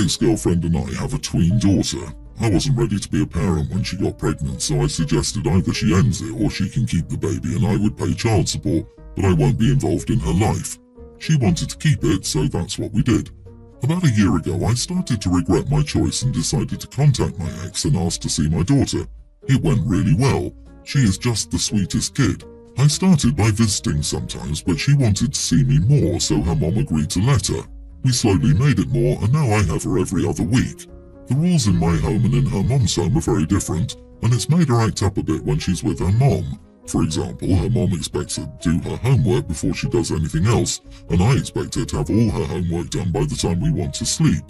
ex-girlfriend and I have a tween daughter. I wasn't ready to be a parent when she got pregnant, so I suggested either she ends it or she can keep the baby and I would pay child support, but I won't be involved in her life. She wanted to keep it, so that's what we did. About a year ago, I started to regret my choice and decided to contact my ex and ask to see my daughter. It went really well. She is just the sweetest kid. I started by visiting sometimes, but she wanted to see me more, so her mom agreed to let her. We slowly made it more, and now I have her every other week. The rules in my home and in her mom's home are very different, and it's made her act up a bit when she's with her mom. For example, her mom expects her to do her homework before she does anything else, and I expect her to have all her homework done by the time we want to sleep.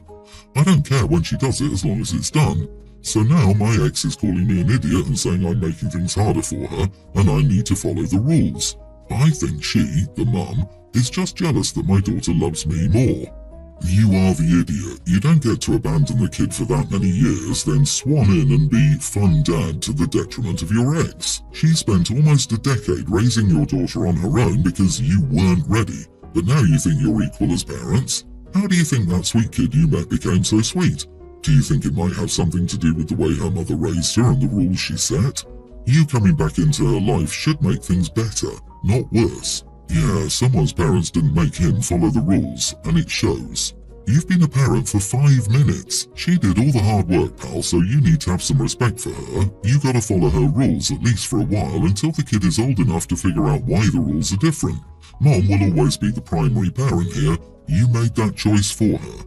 I don't care when she does it as long as it's done. So now my ex is calling me an idiot and saying I'm making things harder for her, and I need to follow the rules. I think she, the mum, is just jealous that my daughter loves me more. You are the idiot. You don't get to abandon the kid for that many years, then swan in and be fun dad to the detriment of your ex. She spent almost a decade raising your daughter on her own because you weren't ready, but now you think you're equal as parents? How do you think that sweet kid you met became so sweet? Do you think it might have something to do with the way her mother raised her and the rules she set? You coming back into her life should make things better, not worse. Yeah, someone's parents didn't make him follow the rules, and it shows. You've been a parent for 5 minutes. She did all the hard work, pal, so you need to have some respect for her. You gotta follow her rules at least for a while until the kid is old enough to figure out why the rules are different. Mom will always be the primary parent here. You made that choice for her.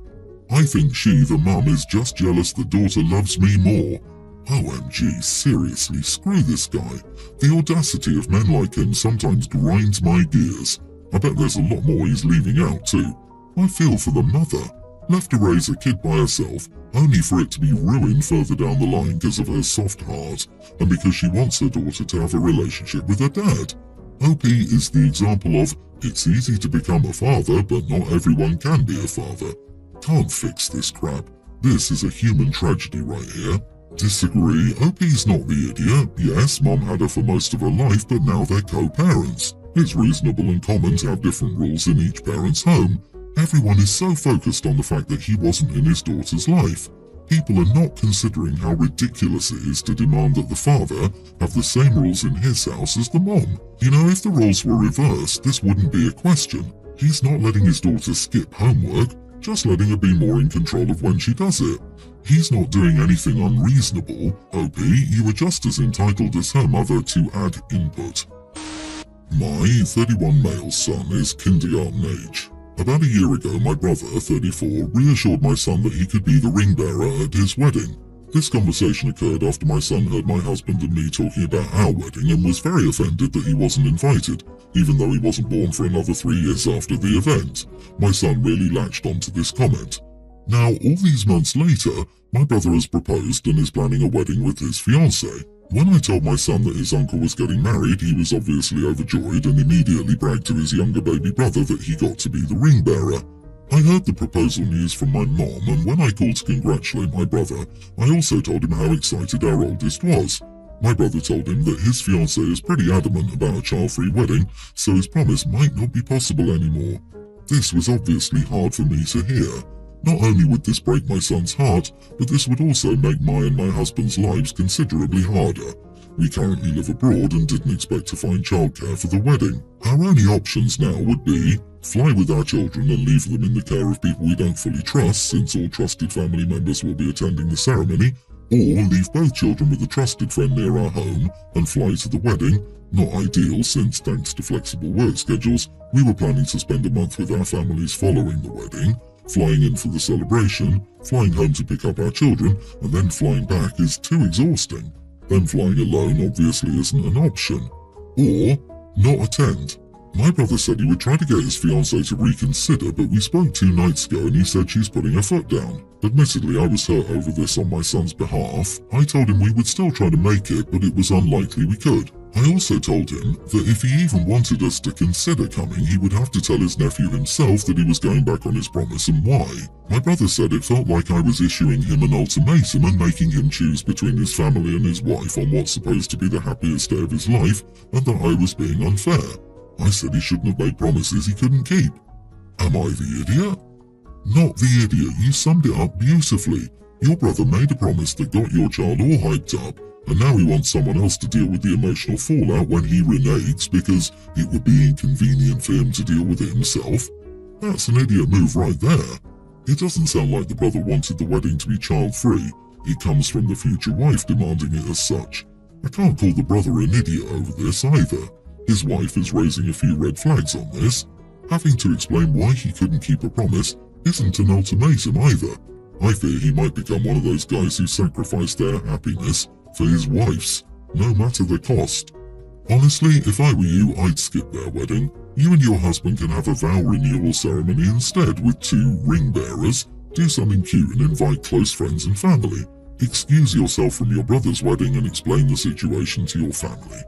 I think she, the mum, is just jealous the daughter loves me more. OMG, seriously, screw this guy. The audacity of men like him sometimes grinds my gears. I bet there's a lot more he's leaving out too. I feel for the mother. Left to raise a kid by herself, only for it to be ruined further down the line because of her soft heart, and because she wants her daughter to have a relationship with her dad. OP is the example of, it's easy to become a father, but not everyone can be a father. Can't fix this crap. This is a human tragedy right here. Disagree, OP's not the idiot. Yes, Mom had her for most of her life, but now they're co-parents. It's reasonable and common to have different rules in each parent's home. Everyone is so focused on the fact that he wasn't in his daughter's life. People are not considering how ridiculous it is to demand that the father have the same rules in his house as the mom. You know, if the roles were reversed, this wouldn't be a question. He's not letting his daughter skip homework, just letting her be more in control of when she does it. He's not doing anything unreasonable. OP, you are just as entitled as her mother to add input. My 31 male son is kindergarten age. About a year ago, my brother, 34, reassured my son that he could be the ring bearer at his wedding. This conversation occurred after my son heard my husband and me talking about our wedding and was very offended that he wasn't invited, even though he wasn't born for another 3 years after the event. My son really latched onto this comment. Now, all these months later, my brother has proposed and is planning a wedding with his fiancée. When I told my son that his uncle was getting married, he was obviously overjoyed and immediately bragged to his younger baby brother that he got to be the ring bearer. I heard the proposal news from my mom, and when I called to congratulate my brother, I also told him how excited our oldest was. My brother told him that his fiancée is pretty adamant about a child-free wedding, so his promise might not be possible anymore. This was obviously hard for me to hear. Not only would this break my son's heart, but this would also make my and my husband's lives considerably harder. We currently live abroad and didn't expect to find childcare for the wedding. Our only options now would be fly with our children and leave them in the care of people we don't fully trust, since all trusted family members will be attending the ceremony, or leave both children with a trusted friend near our home and fly to the wedding. Not ideal, since thanks to flexible work schedules, we were planning to spend a month with our families following the wedding. Flying in for the celebration, flying home to pick up our children, and then flying back is too exhausting. Then flying alone obviously isn't an option. Or not attend. My brother said he would try to get his fiancée to reconsider, but we spoke 2 nights ago and he said she's putting her foot down. Admittedly, I was hurt over this on my son's behalf. I told him we would still try to make it, but it was unlikely we could. I also told him that if he even wanted us to consider coming, he would have to tell his nephew himself that he was going back on his promise and why. My brother said it felt like I was issuing him an ultimatum and making him choose between his family and his wife on what's supposed to be the happiest day of his life, and that I was being unfair. I said he shouldn't have made promises he couldn't keep. Am I the idiot? Not the idiot, you summed it up beautifully. Your brother made a promise that got your child all hyped up, and now he wants someone else to deal with the emotional fallout when he reneges because it would be inconvenient for him to deal with it himself. That's an idiot move right there. It doesn't sound like the brother wanted the wedding to be child-free. It comes from the future wife demanding it as such. I can't call the brother an idiot over this either. His wife is raising a few red flags on this. Having to explain why he couldn't keep a promise isn't an ultimatum either. I fear he might become one of those guys who sacrifice their happiness for his wife's, no matter the cost. Honestly, if I were you, I'd skip their wedding. You and your husband can have a vow renewal ceremony instead with 2 ring bearers. Do something cute and invite close friends and family. Excuse yourself from your brother's wedding and explain the situation to your family.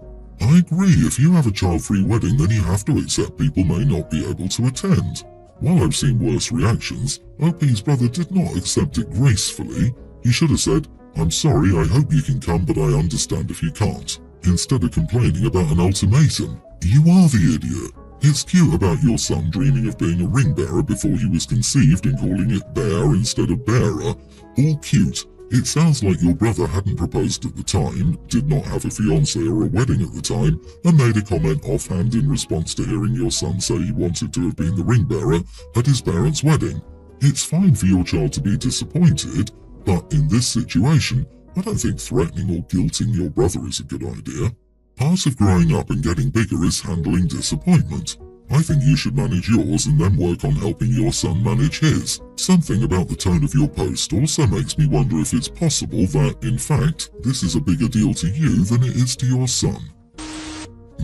I agree, if you have a child-free wedding, then you have to accept people may not be able to attend. While I've seen worse reactions, OP's brother did not accept it gracefully. He should have said, "I'm sorry, I hope you can come, but I understand if you can't," instead of complaining about an ultimatum. You are the idiot. It's cute about your son dreaming of being a ring bearer before he was conceived and calling it bear instead of bearer. All cute. It sounds like your brother hadn't proposed at the time, did not have a fiancé or a wedding at the time, and made a comment offhand in response to hearing your son say he wanted to have been the ring bearer at his parents' wedding. It's fine for your child to be disappointed, but in this situation, I don't think threatening or guilting your brother is a good idea. Part of growing up and getting bigger is handling disappointment. I think you should manage yours and then work on helping your son manage his. Something about the tone of your post also makes me wonder if it's possible that, in fact, this is a bigger deal to you than it is to your son.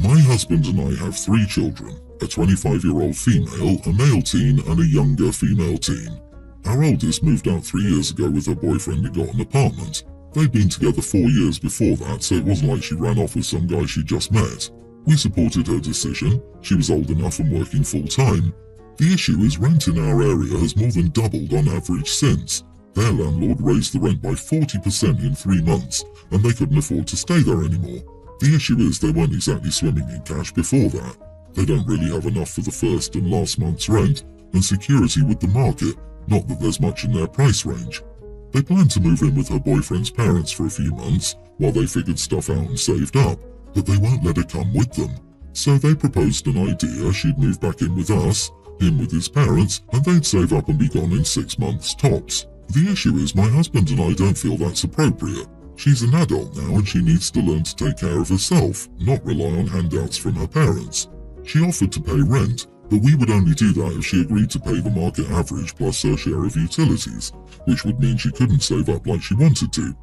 My husband and I have 3 children, a 25-year-old female, a male teen, and a younger female teen. Our oldest moved out 3 years ago with her boyfriend and got an apartment. They'd been together 4 years before that, so it wasn't like she ran off with some guy she just met. We supported her decision. She was old enough and working full-time. The issue is rent in our area has more than doubled on average since. Their landlord raised the rent by 40% in 3 months, and they couldn't afford to stay there anymore. The issue is they weren't exactly swimming in cash before that. They don't really have enough for the first and last month's rent, and security with the market, not that there's much in their price range. They planned to move in with her boyfriend's parents for a few months, while they figured stuff out and saved up, but they won't let her come with them. So they proposed an idea: she'd move back in with us, him with his parents, and they'd save up and be gone in 6 months tops. The issue is my husband and I don't feel that's appropriate. She's an adult now and she needs to learn to take care of herself, not rely on handouts from her parents. She offered to pay rent, but we would only do that if she agreed to pay the market average plus her share of utilities, which would mean she couldn't save up like she wanted to.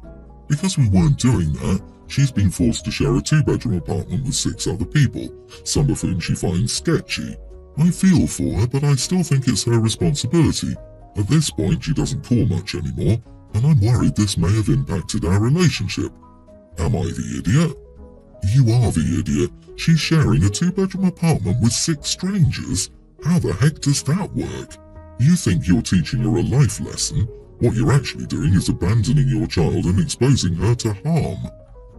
Because we weren't doing that, she's been forced to share a 2-bedroom apartment with 6 other people, some of whom she finds sketchy. I feel for her, but I still think it's her responsibility. At this point, she doesn't call much anymore, and I'm worried this may have impacted our relationship. Am I the idiot? You are the idiot. She's sharing a 2-bedroom apartment with 6 strangers. How the heck does that work? You think you're teaching her a life lesson. What you're actually doing is abandoning your child and exposing her to harm.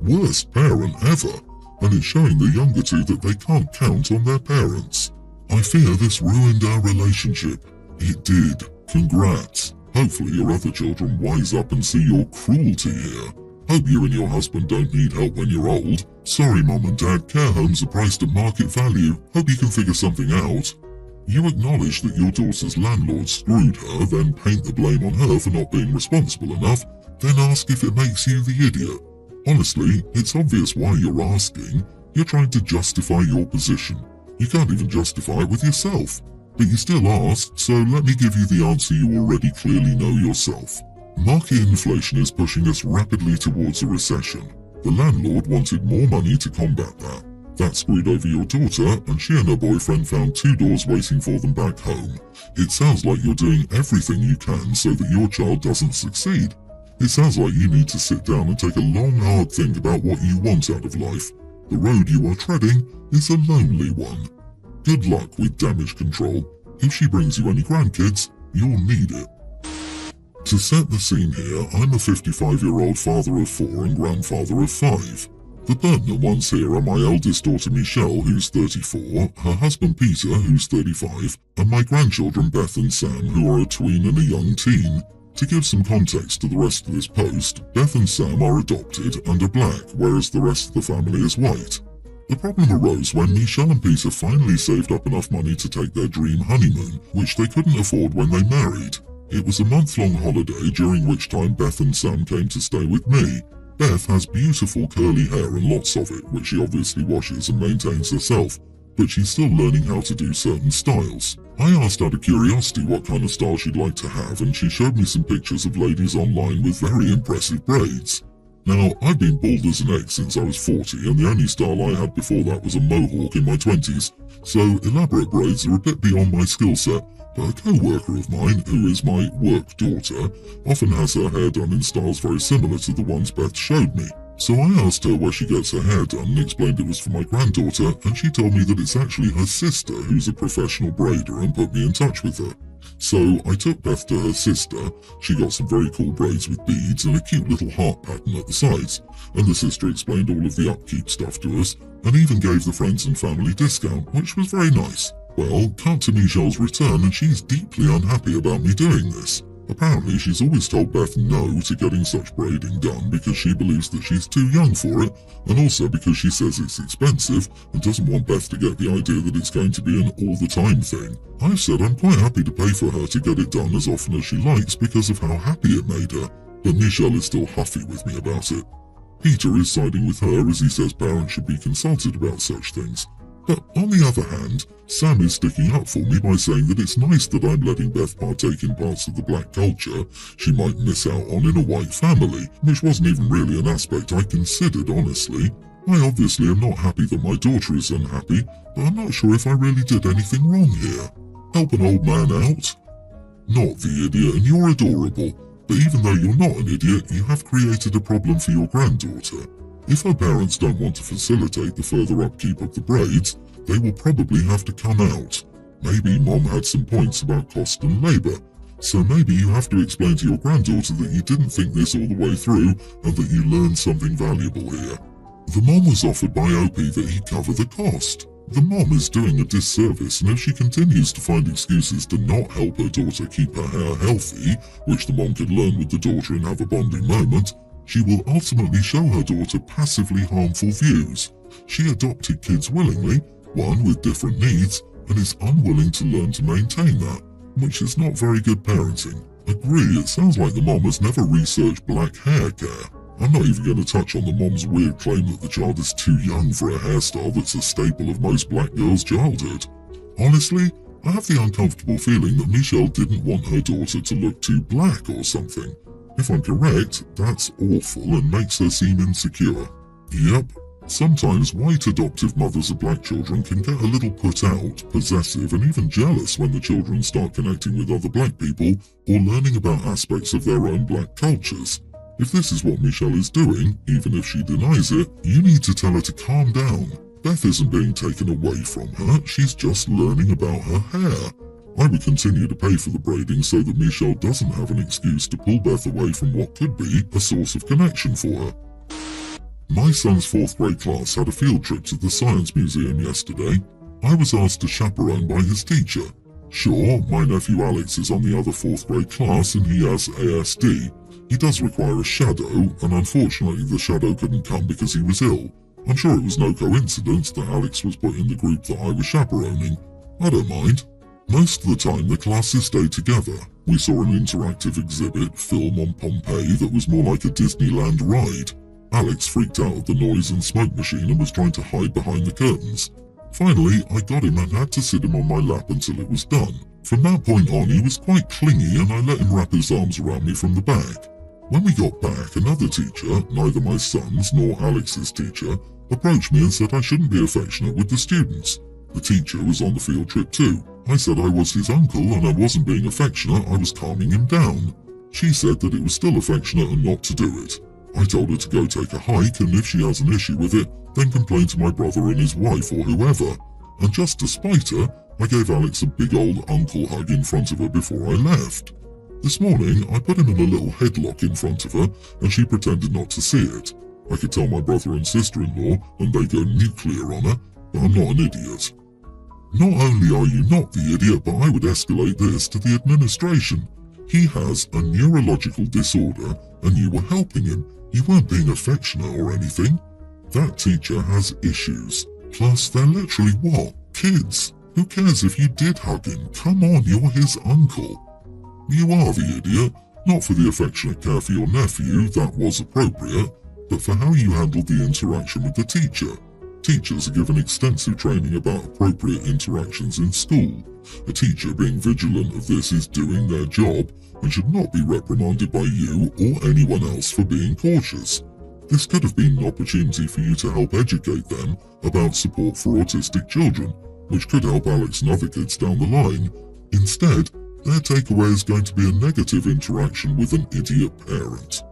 Worst parent ever, and it's showing the younger 2 that they can't count on their parents. I fear this ruined our relationship. It did. Congrats. Hopefully your other children wise up and see your cruelty here. Hope you and your husband don't need help when you're old. Sorry, Mom and Dad, care homes are priced at market value. Hope you can figure something out. You acknowledge that your daughter's landlord screwed her, then paint the blame on her for not being responsible enough, then ask if it makes you the idiot. Honestly, it's obvious why you're asking. You're trying to justify your position. You can't even justify it with yourself. But you still asked, so let me give you the answer you already clearly know yourself. Market inflation is pushing us rapidly towards a recession. The landlord wanted more money to combat that. That screwed over your daughter, and she and her boyfriend found 2 doors waiting for them back home. It sounds like you're doing everything you can so that your child doesn't succeed. It sounds like you need to sit down and take a long, hard think about what you want out of life. The road you are treading is a lonely one. Good luck with damage control. If she brings you any grandkids, you'll need it. To set the scene here, I'm a 55-year-old father of 4 and grandfather of 5. The pertinent ones here are my eldest daughter Michelle, who's 34, her husband Peter, who's 35, and my grandchildren Beth and Sam, who are a tween and a young teen. To give some context to the rest of this post, Beth and Sam are adopted and are black, whereas the rest of the family is white. The problem arose when Michelle and Peter finally saved up enough money to take their dream honeymoon, which they couldn't afford when they married. It was a month-long holiday, during which time Beth and Sam came to stay with me. Beth has beautiful curly hair and lots of it, which she obviously washes and maintains herself, but she's still learning how to do certain styles. I asked out of curiosity what kind of style she'd like to have, and she showed me some pictures of ladies online with very impressive braids. Now, I've been bald as an egg since I was 40, and the only style I had before that was a mohawk in my 20s, so elaborate braids are a bit beyond my skill set. But a co-worker of mine, who is my work daughter, often has her hair done in styles very similar to the ones Beth showed me. So I asked her where she gets her hair done and explained it was for my granddaughter, and she told me that it's actually her sister who's a professional braider and put me in touch with her. So I took Beth to her sister. She got some very cool braids with beads and a cute little heart pattern at the sides, and the sister explained all of the upkeep stuff to us, and even gave the friends and family discount, which was very nice. Well, cut to Michelle's return, and she's deeply unhappy about me doing this. Apparently, she's always told Beth no to getting such braiding done because she believes that she's too young for it, and also because she says it's expensive and doesn't want Beth to get the idea that it's going to be an all-the-time thing. I've said I'm quite happy to pay for her to get it done as often as she likes because of how happy it made her, but Michelle is still huffy with me about it. Peter is siding with her as he says parents should be consulted about such things. But on the other hand, Sam is sticking up for me by saying that it's nice that I'm letting Beth partake in parts of the black culture she might miss out on in a white family, which wasn't even really an aspect I considered, honestly. I obviously am not happy that my daughter is unhappy, but I'm not sure if I really did anything wrong here. Help an old man out? Not the idiot, and you're adorable. But even though you're not an idiot, you have created a problem for your granddaughter. If her parents don't want to facilitate the further upkeep of the braids, they will probably have to come out. Maybe Mom had some points about cost and labour, so maybe you have to explain to your granddaughter that you didn't think this all the way through and that you learned something valuable here. The mom was offered by OP that he cover the cost. The mom is doing a disservice, and if she continues to find excuses to not help her daughter keep her hair healthy, which the mom could learn with the daughter and have a bonding moment, she will ultimately show her daughter passively harmful views. She adopted kids willingly, one with different needs, and is unwilling to learn to maintain that, which is not very good parenting. Agree, it sounds like the mom has never researched black hair care. I'm not even going to touch on the mom's weird claim that the child is too young for a hairstyle that's a staple of most black girls' childhood. Honestly, I have the uncomfortable feeling that Michelle didn't want her daughter to look too black or something. If I'm correct, that's awful and makes her seem insecure. Yep, sometimes white adoptive mothers of black children can get a little put out, possessive, and even jealous when the children start connecting with other black people or learning about aspects of their own black cultures. If this is what Michelle is doing, even if she denies it, you need to tell her to calm down. Beth isn't being taken away from her, she's just learning about her hair. I would continue to pay for the braiding so that Michelle doesn't have an excuse to pull Beth away from what could be a source of connection for her. My son's 4th grade class had a field trip to the Science Museum yesterday. I was asked to chaperone by his teacher. Sure, my nephew Alex is on the other 4th grade class and he has ASD. He does require a shadow, and unfortunately the shadow couldn't come because he was ill. I'm sure it was no coincidence that Alex was put in the group that I was chaperoning. I don't mind. Most of the time the classes stayed together. We saw an interactive exhibit, film on Pompeii, that was more like a Disneyland ride. Alex freaked out at the noise and smoke machine and was trying to hide behind the curtains. Finally, I got him and had to sit him on my lap until it was done. From that point on, he was quite clingy and I let him wrap his arms around me from the back. When we got back, another teacher, neither my son's nor Alex's teacher, approached me and said I shouldn't be affectionate with the students. The teacher was on the field trip too. I said I was his uncle and I wasn't being affectionate, I was calming him down. She said that it was still affectionate and not to do it. I told her to go take a hike, and if she has an issue with it, then complain to my brother and his wife or whoever. And just to spite her, I gave Alex a big old uncle hug in front of her before I left. This morning, I put him in a little headlock in front of her, and she pretended not to see it. I could tell my brother and sister-in-law and they go nuclear on her, but I'm not an idiot. Not only are you not the idiot, but I would escalate this to the administration. He has a neurological disorder and you were helping him. You weren't being affectionate or anything. That teacher has issues. Plus, they're literally what? Kids. Who cares if you did hug him? Come on, you're his uncle. You are the idiot. Not for the affectionate care for your nephew, that was appropriate, but for how you handled the interaction with the teacher. Teachers are given extensive training about appropriate interactions in school. A teacher being vigilant of this is doing their job and should not be reprimanded by you or anyone else for being cautious. This could have been an opportunity for you to help educate them about support for autistic children, which could help Alex and other kids down the line. Instead, their takeaway is going to be a negative interaction with an idiot parent.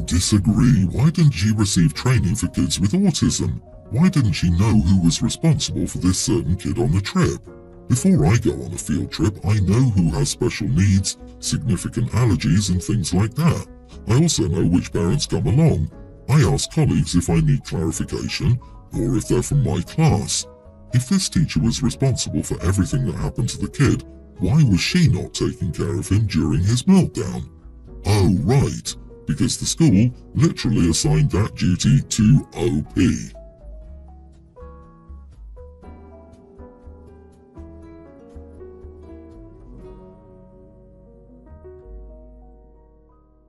Disagree. Why didn't you receive training for kids with autism? Why didn't you know who was responsible for this certain kid on the trip? Before I go on a field trip, I know who has special needs, significant allergies and things like that. I also know which parents come along. I ask colleagues if I need clarification or if they're from my class. If this teacher was responsible for everything that happened to the kid, why was she not taking care of him during his meltdown? Oh, right, because the school literally assigned that duty to OP.